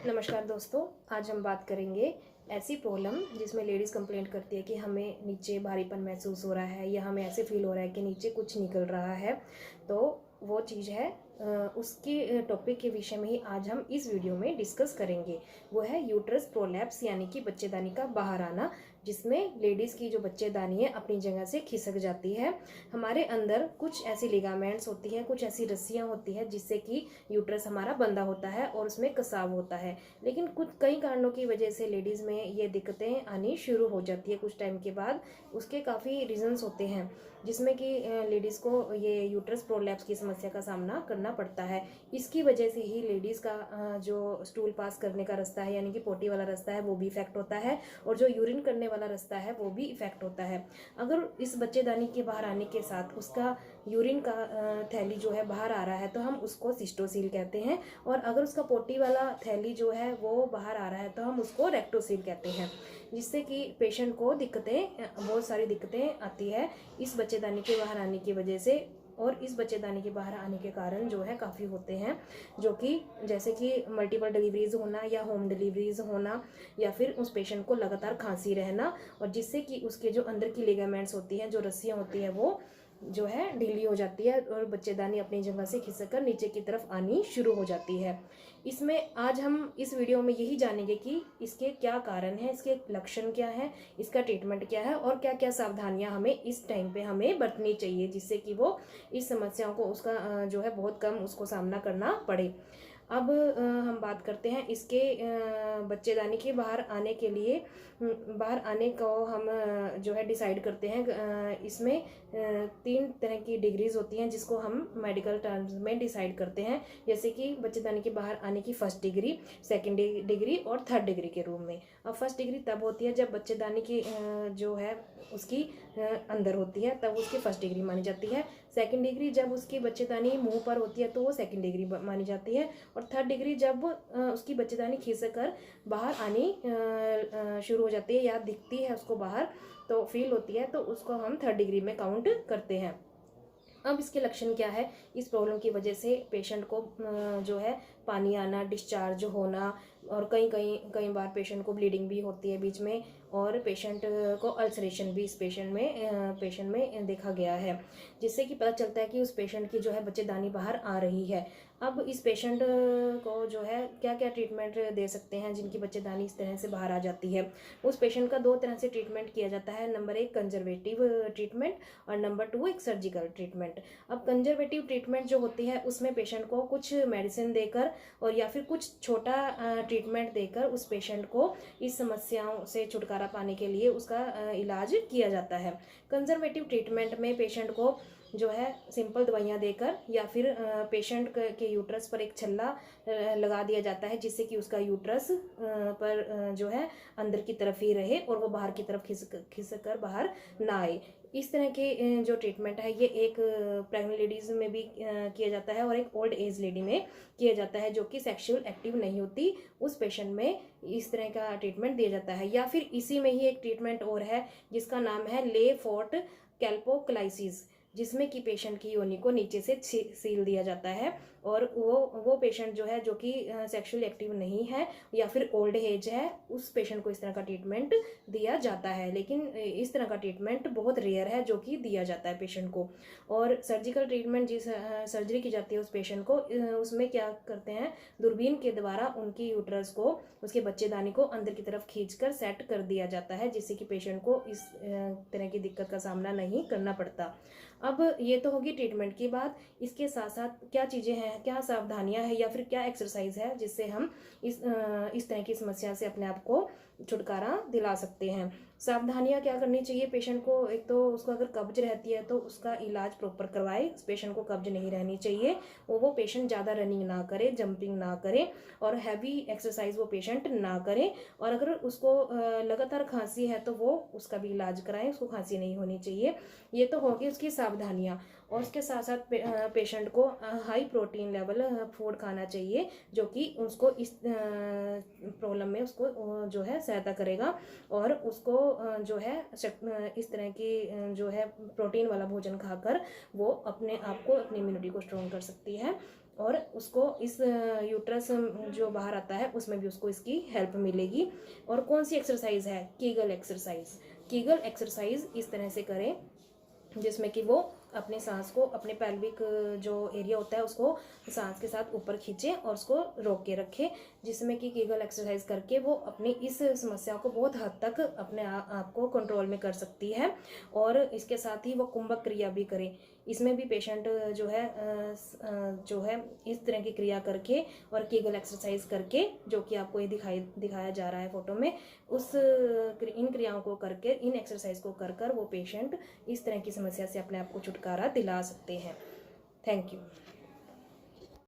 नमस्कार दोस्तों, आज हम बात करेंगे ऐसी प्रॉब्लम जिसमें लेडीज़ कंप्लेंट करती है कि हमें नीचे भारीपन महसूस हो रहा है या हमें ऐसे फील हो रहा है कि नीचे कुछ निकल रहा है। तो वो चीज़ है उसके टॉपिक के विषय में ही आज हम इस वीडियो में डिस्कस करेंगे। वो है यूट्रस प्रोलैप्स यानी कि बच्चेदानी का बाहर आना, जिसमें लेडीज़ की जो बच्चेदानी है अपनी जगह से खिसक जाती है। हमारे अंदर कुछ ऐसी लिगामेंट्स होती हैं, कुछ ऐसी रस्सियाँ होती हैं जिससे कि यूट्रस हमारा बंधा होता है और उसमें कसाव होता है। लेकिन कुछ कई कारणों की वजह से लेडीज़ में ये दिक्कतें आनी शुरू हो जाती है कुछ टाइम के बाद। उसके काफ़ी रीजंस होते हैं जिसमें कि लेडीज़ को ये यूट्रस प्रोलैप्स की समस्या का सामना करना पड़ता है। इसकी वजह से ही लेडीज़ का जो स्टूल पास करने का रास्ता है यानी कि पोटी वाला रास्ता है वो भी इफेक्ट होता है, और जो यूरिन करने वाला रास्ता है वो भी इफेक्ट होता है। अगर इस बच्चेदानी के बाहर आने के साथ उसका यूरिन का थैली जो है बाहर आ रहा है तो हम उसको सिस्टोसील कहते हैं, और अगर उसका पोटी वाला थैली जो है वो बाहर आ रहा है तो हम उसको रेक्टोसील कहते हैं। जिससे कि पेशेंट को बहुत सारी दिक्कतें आती है इस बच्चेदानी के बाहर आने की वजह से। और इस बच्चेदानी के बाहर आने के कारण जो है काफ़ी होते हैं, जो कि जैसे कि मल्टीपल डिलीवरीज होना या होम डिलीवरीज होना, या फिर उस पेशेंट को लगातार खांसी रहना, और जिससे कि उसके जो अंदर की लिगामेंट्स होती हैं, जो रस्सियाँ होती हैं, वो जो है ढीली हो जाती है और बच्चेदानी अपनी जगह से खिसक कर नीचे की तरफ आनी शुरू हो जाती है। इसमें आज हम इस वीडियो में यही जानेंगे कि इसके क्या कारण हैं, इसके लक्षण क्या हैं, इसका ट्रीटमेंट क्या है और क्या क्या सावधानियां हमें इस टाइम पे हमें बरतनी चाहिए, जिससे कि वो इस समस्याओं को उसका जो है बहुत कम उसको सामना करना पड़े। अब हम बात करते हैं इसके बच्चेदानी के बाहर आने के लिए। बाहर आने को हम जो है डिसाइड करते हैं। इसमें 3 तरह की डिग्रीज होती हैं जिसको हम मेडिकल टर्म्स में डिसाइड करते हैं, जैसे कि बच्चेदानी के बाहर आने की फर्स्ट डिग्री, सेकेंड डिग्री और थर्ड डिग्री के रूप में। अब फर्स्ट डिग्री तब होती है जब बच्चेदानी की जो है उसकी अंदर होती है, तब उसकी फर्स्ट डिग्री मानी जाती है। सेकेंड डिग्री जब उसकी बच्चेदानी मुंह पर होती है तो वो सेकेंड डिग्री मानी जाती है। और थर्ड डिग्री जब उसकी बच्चेदानी खिसक कर बाहर आनी शुरू हो जाती है या दिखती है उसको बाहर, तो फील होती है, तो उसको हम थर्ड डिग्री में काउंट करते हैं। अब इसके लक्षण क्या है? इस प्रॉब्लम की वजह से पेशेंट को जो है पानी आना, डिस्चार्ज होना, और कई बार पेशेंट को ब्लीडिंग भी होती है बीच में, और पेशेंट को अल्सरेशन भी इस पेशेंट में देखा गया है, जिससे कि पता चलता है कि उस पेशेंट की जो है बच्चेदानी बाहर आ रही है। अब इस पेशेंट को जो है क्या क्या ट्रीटमेंट दे सकते हैं जिनकी बच्चेदानी इस तरह से बाहर आ जाती है? उस पेशेंट का 2 तरह से ट्रीटमेंट किया जाता है। नंबर 1 कंजर्वेटिव ट्रीटमेंट, और नंबर 2 एक सर्जिकल ट्रीटमेंट। अब कंजर्वेटिव ट्रीटमेंट जो होती है उसमें पेशेंट को कुछ मेडिसिन देकर और या फिर कुछ छोटा ट्रीटमेंट देकर उस पेशेंट को इस समस्याओं से छुटकारा पाने के लिए उसका इलाज किया जाता है। कंजर्वेटिव ट्रीटमेंट में पेशेंट को जो है सिंपल दवाइयाँ देकर या फिर पेशेंट के यूट्रस पर एक छल्ला लगा दिया जाता है, जिससे कि उसका यूट्रस पर जो है अंदर की तरफ ही रहे और वो बाहर की तरफ खिसक कर बाहर ना आए। इस तरह के जो ट्रीटमेंट है ये एक प्रेग्नेंट लेडीज़ में भी किया जाता है और एक ओल्ड एज लेडी में किया जाता है जो कि सेक्सुअल एक्टिव नहीं होती, उस पेशेंट में इस तरह का ट्रीटमेंट दिया जाता है। या फिर इसी में ही एक ट्रीटमेंट और है जिसका नाम है ले फोर्ट कैल्पोक्लाइसिस, जिसमें कि पेशेंट की योनि को नीचे से सील दिया जाता है, और वो पेशेंट जो है जो कि सेक्सुअली एक्टिव नहीं है या फिर ओल्ड एज है, उस पेशेंट को इस तरह का ट्रीटमेंट दिया जाता है। लेकिन इस तरह का ट्रीटमेंट बहुत रेयर है जो कि दिया जाता है पेशेंट को। और सर्जिकल ट्रीटमेंट जिस सर्जरी की जाती है उस पेशेंट को, उसमें क्या करते हैं, दूरबीन के द्वारा उनकी यूट्रस को, उसके बच्चेदानी को अंदर की तरफ खींचकर सेट कर दिया जाता है, जिससे कि पेशेंट को इस तरह की दिक्कत का सामना नहीं करना पड़ता। अब ये तो होगी ट्रीटमेंट की बात। इसके साथ साथ क्या चीज़ें हैं, क्या सावधानियां हैं या फिर क्या एक्सरसाइज है जिससे हम इस तरह की समस्या से अपने आप को छुटकारा दिला सकते हैं। सावधानियां क्या करनी चाहिए पेशेंट को? एक तो उसको अगर कब्ज रहती है तो उसका इलाज प्रॉपर करवाए। उस पेशेंट को कब्ज नहीं रहनी चाहिए, वो पेशेंट ज़्यादा रनिंग ना करे, जंपिंग ना करे, और हैवी एक्सरसाइज वो पेशेंट ना करे। और अगर उसको लगातार खांसी है तो वो उसका भी इलाज कराएं, उसको खांसी नहीं होनी चाहिए। ये तो होगी उसकी सावधानियाँ। और उसके साथ साथ पेशेंट को हाई प्रोटीन लेवल फूड खाना चाहिए, जो कि उसको इस प्रॉब्लम में उसको जो है सहायता करेगा, और उसको जो है इस तरह की जो है प्रोटीन वाला भोजन खाकर वो अपने आप को, अपनी इम्यूनिटी को स्ट्रॉन्ग कर सकती है। और उसको इस यूट्रस जो बाहर आता है उसमें भी उसको इसकी हेल्प मिलेगी। और कौन सी एक्सरसाइज है? Kegel exercise. कीगल एक्सरसाइज इस तरह से करें जिसमें कि वो अपने सांस को, अपने पेल्विक जो एरिया होता है उसको सांस के साथ ऊपर खींचे और उसको रोक के रखे, जिसमें कि कीगल एक्सरसाइज करके वो अपनी इस समस्या को बहुत हद तक अपने आप को कंट्रोल में कर सकती है। और इसके साथ ही वो कुंभक क्रिया भी करे। इसमें भी पेशेंट जो है इस तरह की क्रिया करके और कीगल एक्सरसाइज करके, जो कि आपको ये दिखाया जा रहा है फोटो में, इन क्रियाओं को करके, इन एक्सरसाइज को कर वो पेशेंट इस तरह की समस्या से अपने आप को छुटकारा दिला सकते हैं। Thank you.